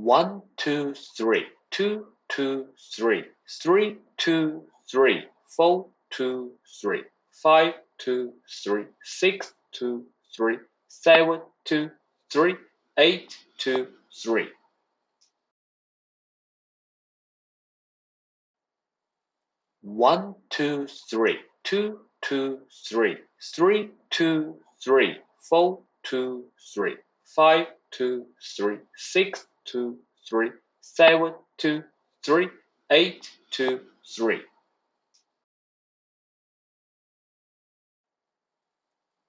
1, 2, 3, 2, 2, 3, 3, 2, 3, 4, 2, 3, 5, 2, 3, 6, 2, 3, 7, 2, 3, 8, 2, 3. 1, 2, 3, 2, 2, 3, 3, 2, 3, 4, 2, 3, 5, 2, 3, 6, 2, 3, 7, 2, 3, 8, 2, 3.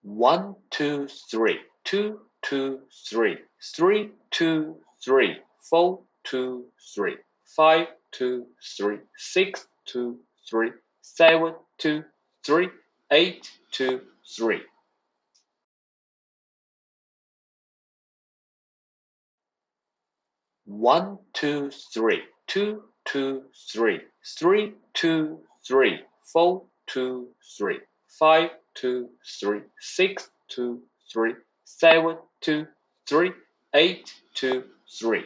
1, 2, 3, 2, 2, 3, 3, 2, 3, 4, 2, 3, 5, 2, 3, 6, 2, 3, 7, 2, 3, 8, 2, 3. 1, 2, 3, 2, 2, 3, 3, 2, 3, 4, 2, 3, 5, 2, 3, 6, 2, 3, 7, 2, 3, 8, 2, 3.